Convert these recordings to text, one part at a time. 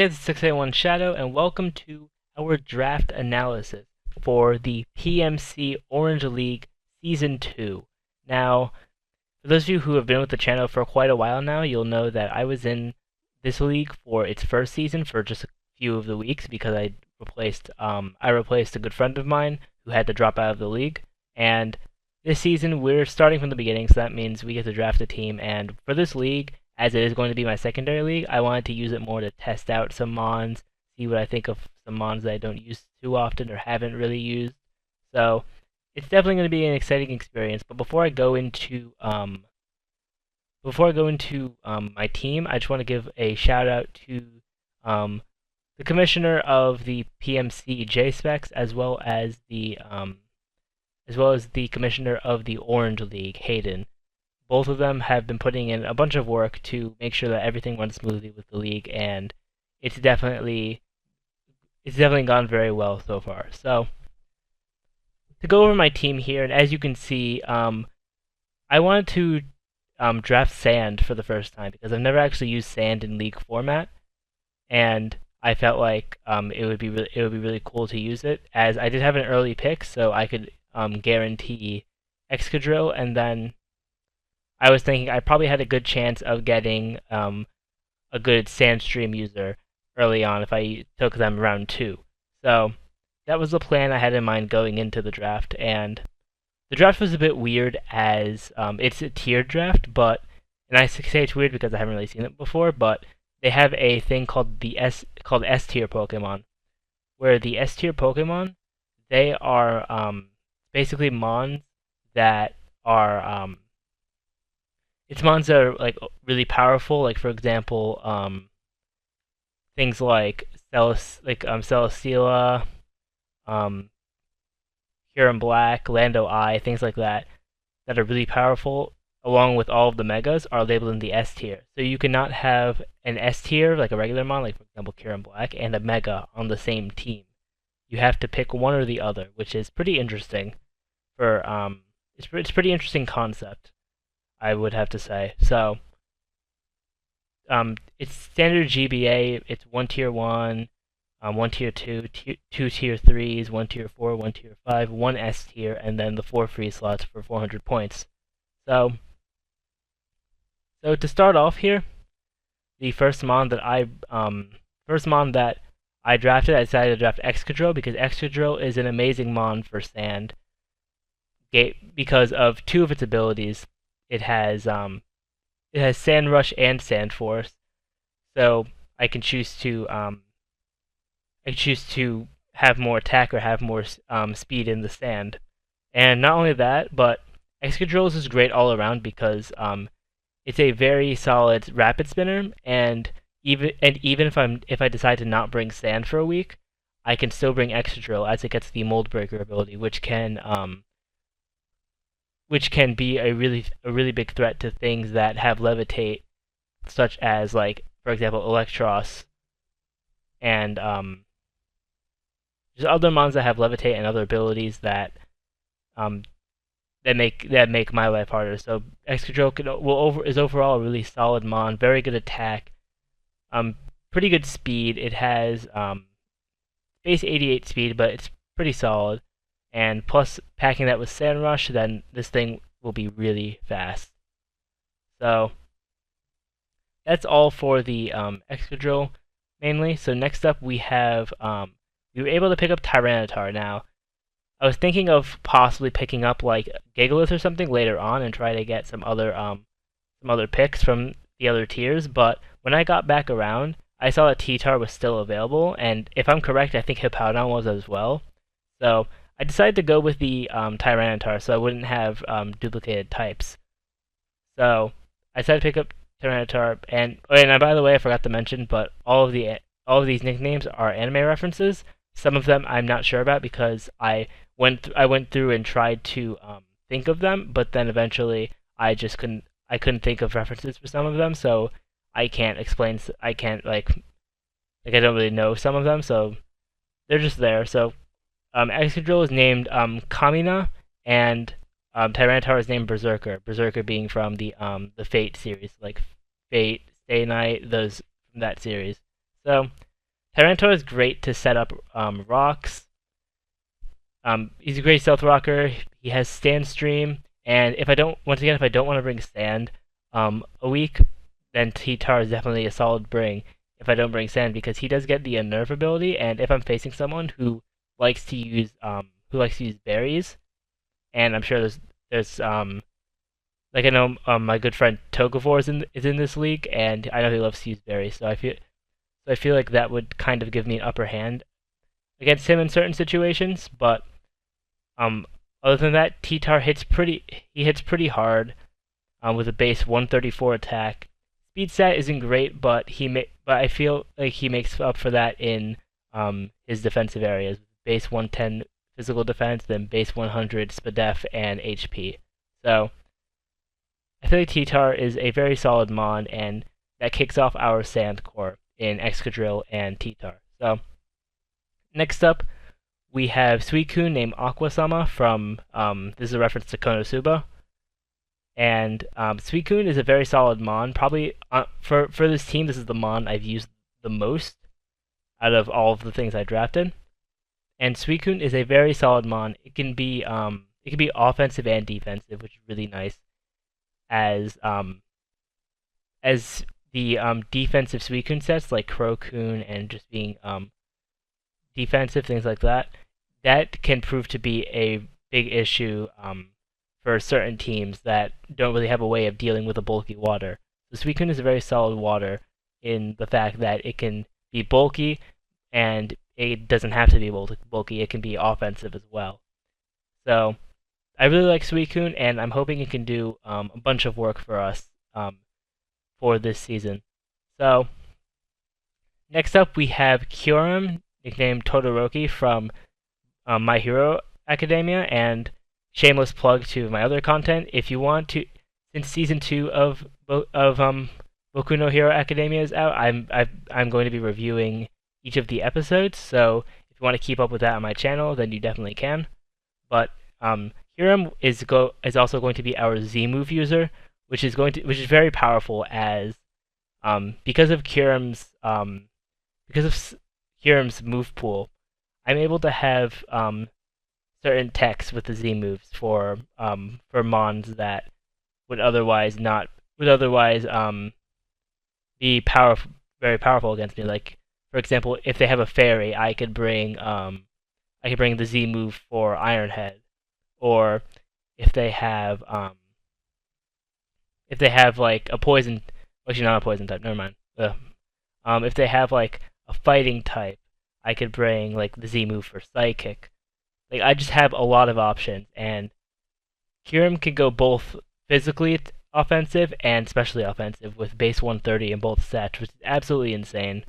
guys, it's 681 Shadow, and welcome to our draft analysis for the PMC Orange League Season 2. Now, for those of you who have been with the channel for quite a while now, you'll know that I was in this league for its first season for just a few of the weeks because I replaced a good friend of mine who had to drop out of the league. And this season, we're starting from the beginning, so that means we get to draft a team. And for this league, as it is going to be my secondary league, I wanted to use it more to test out some mons, see what I think of some mons that I don't use too often or haven't really used. So it's definitely going to be an exciting experience. But before I go into my team, I just want to give a shout out to the commissioner of the PMC JSpecs, as well as the commissioner of the Orange League, Hayden. Both of them have been putting in a bunch of work to make sure that everything runs smoothly with the league, and it's definitely gone very well so far. So to go over my team here, and as you can see, I wanted to draft sand for the first time because I've never actually used sand in league format, and I felt like it would be really cool to use it, as I did have an early pick, so I could guarantee Excadrill, and then I was thinking I probably had a good chance of getting a good Sandstream user early on if I took them round 2. So that was the plan I had in mind going into the draft, and the draft was a bit weird as it's a tiered draft, and I say it's weird because I haven't really seen it before, but they have a thing called S tier Pokemon, where the S tier Pokemon, they are basically mons that are it's mons that are like really powerful. Like for example, things like Celesteela, Huron Black, Lando Eye, things like that are really powerful, along with all of the megas, are labeled in the S tier. So you cannot have an S tier, like a regular mon, like for example Huron Black, and a mega on the same team. You have to pick one or the other, which is pretty interesting. It's pretty interesting concept, I would have to say. So it's standard GBA. It's 1 tier 1, 1 tier 2, 2 tier 3s, 1 tier 4, 1 tier 5, 1 S tier, and then the 4 free slots for 400 points. So to start off here, the first mon that I drafted, I decided to draft Excadrill because Excadrill is an amazing mon for sand, because of 2 of its abilities. It has Sand Rush and Sand Force, so I can choose to have more attack or have more speed in the sand. And not only that, but Excadrill is great all around because it's a very solid rapid spinner, and even if I decide to not bring sand for a week, I can still bring Excadrill as it gets the Mold Breaker ability, which can be a really big threat to things that have levitate, such as, like, for example, Electros, and there's other mons that have levitate and other abilities that make my life harder. So Excadrill is overall a really solid mon, very good attack, pretty good speed. It has base 88 speed, but it's pretty solid. And plus, packing that with Sand Rush, then this thing will be really fast. So that's all for the Excadrill mainly. So next up we have we were able to pick up Tyranitar. Now I was thinking of possibly picking up like Gigalith or something later on and try to get some other picks from the other tiers, but when I got back around, I saw that T-Tar was still available, and if I'm correct, I think Hippowdon was as well. So I decided to go with the Tyranitar so I wouldn't have duplicated types. So I decided to pick up Tyranitar, and by the way, I forgot to mention, but all of these nicknames are anime references. Some of them I'm not sure about because I went through and tried to think of them, but then eventually I couldn't think of references for some of them, so I can't explain. I can't like I don't really know some of them, so they're just there. So Excadrill is named Kamina, and Tyranitar is named Berserker. Berserker being from the Fate series, like Fate, Stay Night, those from that series. So Tyranitar is great to set up rocks. He's a great stealth rocker. He has stand stream, and if I don't, once again, if I don't want to bring sand, a week, then T-Tar is definitely a solid bring. If I don't bring sand, because he does get the unnerve ability, and if I'm facing someone who likes to use berries, and I'm sure there's like I know my good friend Togavor is in this league, and I know he loves to use berries, so I feel like that would kind of give me an upper hand against him in certain situations, but um, other than that, T-Tar hits pretty hard with a base 134 attack. Speed stat isn't great, but but I feel like he makes up for that in his defensive areas. Base 110 physical defense, then base 100 SPDEF and HP. So I feel like T-Tar is a very solid mon, and that kicks off our Sand Core in Excadrill and T-Tar. So next up, we have Suicune named Aquasama from, this is a reference to Konosuba. And Suicune is a very solid mon. Probably, for this team, this is the mon I've used the most out of all of the things I drafted. And Suicune is a very solid mon. It can be offensive and defensive, which is really nice. As the defensive Suicune sets like Crocune and just being defensive, things like that, that can prove to be a big issue for certain teams that don't really have a way of dealing with a bulky water. So Suicune is a very solid water in the fact that it can be bulky, and it doesn't have to be bulky, it can be offensive as well. So I really like Suicune, and I'm hoping it can do a bunch of work for us for this season. So next up we have Kyurem, nicknamed Todoroki from My Hero Academia, and shameless plug to my other content. If you want to, since season 2 of Boku no Hero Academia is out, I'm going to be reviewing each of the episodes. So if you want to keep up with that on my channel, then you definitely can. But Kyurem is also going to be our Z move user, which is very powerful as because of Kyurem's move pool, I'm able to have certain techs with the Z moves for mons that would otherwise be very powerful against me. Like, for example, if they have a fairy, I could bring the Z move for Ironhead, or if they have like a poison, actually not a poison type, never mind. If they have like a fighting type, I could bring like the Z move for Psychic. Like, I just have a lot of options, and Kyurem can go both physically offensive and specially offensive with base 130 in both sets, which is absolutely insane.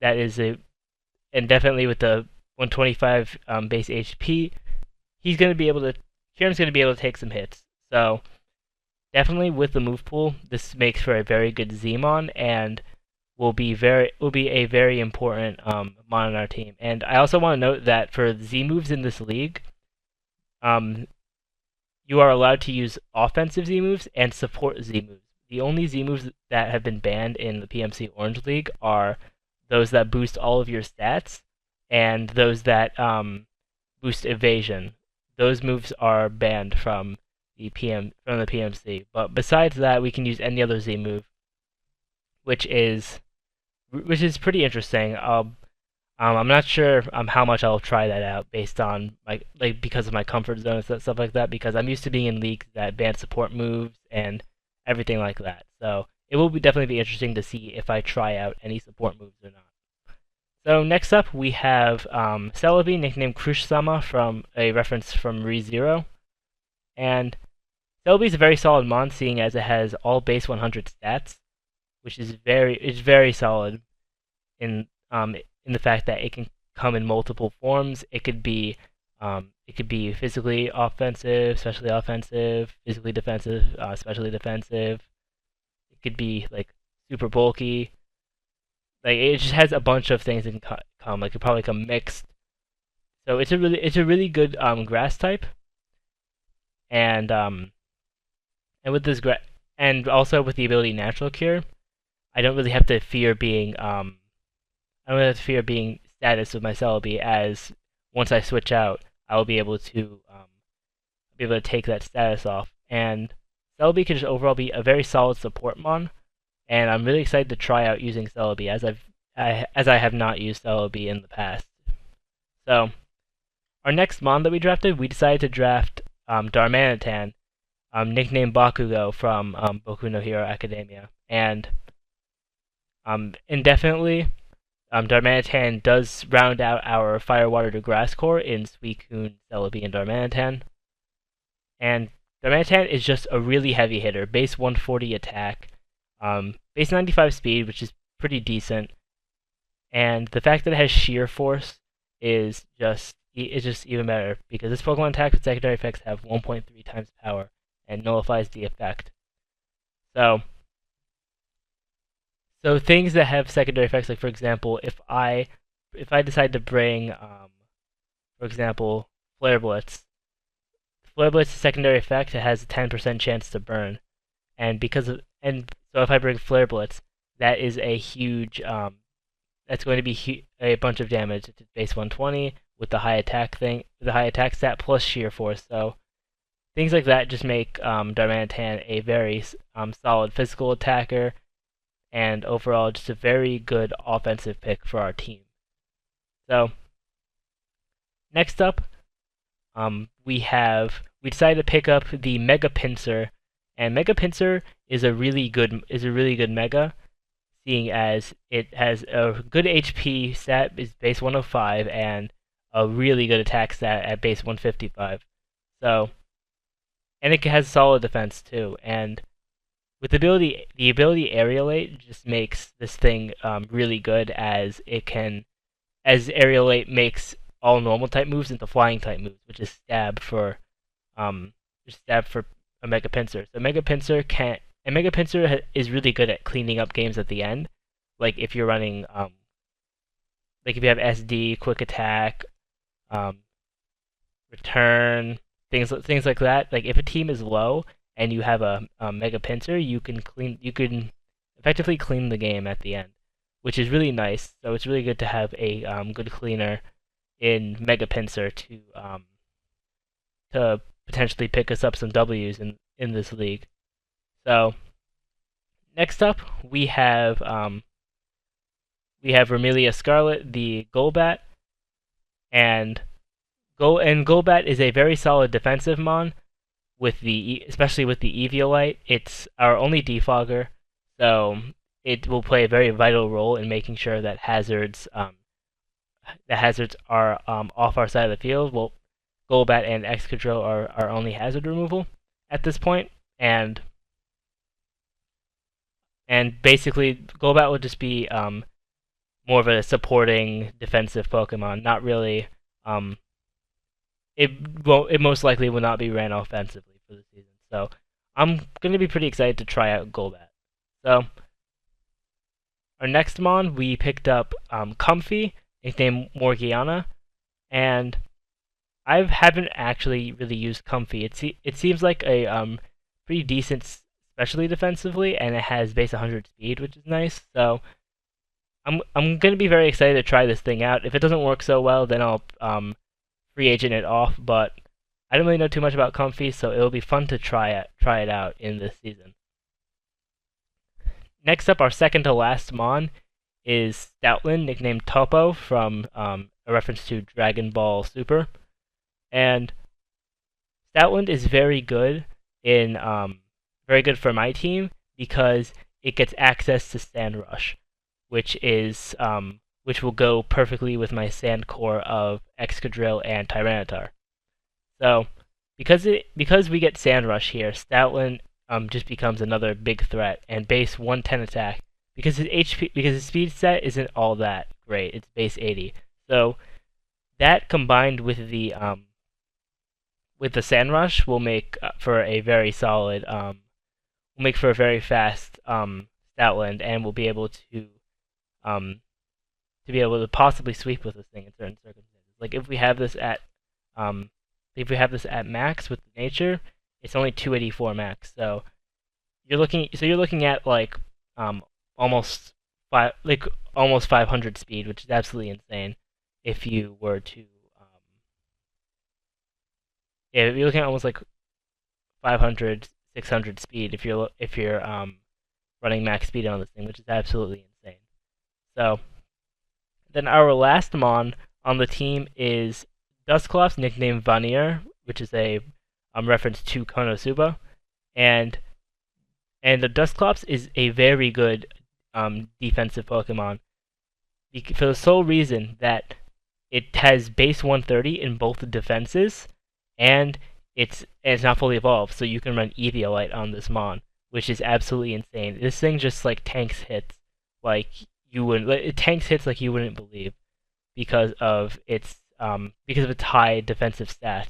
And definitely with the 125 base HP, Kyurem's going to be able to take some hits. So definitely with the move pool, this makes for a very good Zmon, and will be a very important mon on our team. And I also want to note that for Z moves in this league, you are allowed to use offensive Z moves and support Z moves. The only Z moves that have been banned in the PMC Orange League are those that boost all of your stats and those that boost evasion. Those moves are banned from the PMC. But besides that, we can use any other Z move, which is pretty interesting. I'm not sure how much I'll try that out based on because of my comfort zone and stuff like that, because I'm used to being in leagues that ban support moves and everything like that. So it will definitely be interesting to see if I try out any support moves or not. So next up we have Celebi, nicknamed Krush-sama, from a reference from ReZero. And Celebi is a very solid mon, seeing as it has all base 100 stats, which is very solid in the fact that it can come in multiple forms. It could be physically offensive, specially offensive, physically defensive, specially defensive. It could be like super bulky. Like, it just has a bunch of things that can come. Like, it could probably come mixed. So it's a really good grass type. And with this and also with the ability Natural Cure, I don't really have to fear being I don't have to fear being status with my Celebi, as once I switch out, I will be able to take that status off. And Celebi can just overall be a very solid support mon, and I'm really excited to try out using Celebi as I have not used Celebi in the past. So our next mon that we drafted, we decided to draft Darmanitan, nicknamed Bakugo from Boku no Hero Academia, and indefinitely. Darmanitan does round out our Fire, Water to Grass core in Suicune, Celebi, and Darmanitan. And Darmanitan is just a really heavy hitter, base 140 attack, base 95 speed, which is pretty decent. And the fact that it has Sheer Force is just even better, because this Pokemon attack with secondary effects have 1.3 times power and nullifies the effect. So things that have secondary effects, like for example, if I decide to bring, for example, Flare Blitz. Flare Blitz's secondary effect, it has a 10% chance to burn, and so if I bring Flare Blitz, that is a huge that's going to be a bunch of damage. It's base 120 with the high attack stat plus Sheer Force. So things like that just make Darmanitan a very solid physical attacker, and overall just a very good offensive pick for our team. So next up, we decided to pick up the Mega Pinsir, and Mega Pinsir is a really good Mega, seeing as it has a good HP stat, is base 105, and a really good attack stat at base 155. So, and it has solid defense too, and with the ability Aerialate just makes this thing really good, as Aerialate makes all normal type moves into flying type moves, which is stab for a Mega Pinsir. So Mega Pinsir is really good at cleaning up games at the end. Like if you're running like if you have SD, quick attack, return, things like that. Like if a team is low and you have a Mega Pinsir, you can effectively clean the game at the end, which is really nice. So it's really good to have a good cleaner in Mega Pinsir to potentially pick us up some W's in this league. So next up we have Vermilion Scarlet, the Golbat, and Golbat is a very solid defensive mon, especially with the Eviolite. It's our only defogger, so it will play a very vital role in making sure that hazards are off our side of the field. Well, Golbat and Excadrill are our only hazard removal at this point, and basically Golbat will just be more of a supporting defensive Pokemon. Not really. It most likely will not be ran offensively for the season. So I'm gonna be pretty excited to try out Golbat. So our next mon, we picked up Comfey, nicknamed Morgiana, and I haven't actually really used Comfey. It seems like a pretty decent, especially defensively, and it has base 100 speed, which is nice. So I'm gonna be very excited to try this thing out. If it doesn't work so well, then I'll free agent it off. But I don't really know too much about Comfey, so it'll be fun to try it out in this season. Next up, our second to last mon is Stoutland, nicknamed Topo, from a reference to Dragon Ball Super. And Stoutland is very good for my team, because it gets access to Sand Rush, which will go perfectly with my Sand Core of Excadrill and Tyranitar. So because we get Sand Rush here, Stoutland just becomes another big threat, and base 110 attack, because his speed stat isn't all that great. It's base 80. So that combined with the Sand Rush will make for a very solid will make for a very fast Stoutland, and will be able to possibly sweep with this thing in certain circumstances. Like if we have this at max with nature, it's only 284 max. So you're looking at like almost almost 500 speed, which is absolutely insane. If you were to, yeah, you're looking at almost like 500, 600 speed if you're running max speed on this thing, which is absolutely insane. So then our last mon on the team is Dusclops, nicknamed Vanir, which is a reference to Konosuba, and the Dusclops is a very good defensive Pokemon for the sole reason that it has base 130 in both defenses, and it's not fully evolved, so you can run Eviolite on this mon, which is absolutely insane. This thing just like tanks hits like you wouldn't. It tanks hits like you wouldn't believe because of its high defensive stats.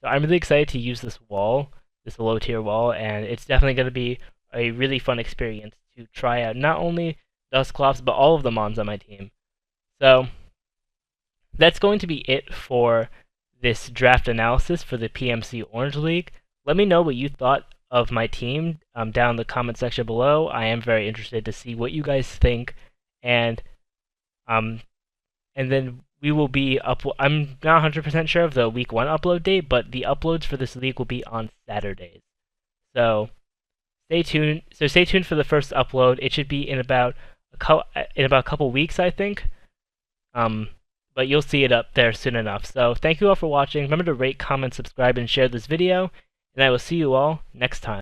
So I'm really excited to use this wall, this low tier wall, and it's definitely going to be a really fun experience to try out not only Dusclops but all of the mons on my team. So that's going to be it for this draft analysis for the PMC Orange League. Let me know what you thought of my team down in the comment section below. I am very interested to see what you guys think, and then we will be I'm not 100% sure of the week 1 upload date, but the uploads for this league will be on Saturdays. So stay tuned. So stay tuned for the first upload. It should be in about a couple weeks, I think. But you'll see it up there soon enough. So thank you all for watching. Remember to rate, comment, subscribe, and share this video, and I will see you all next time.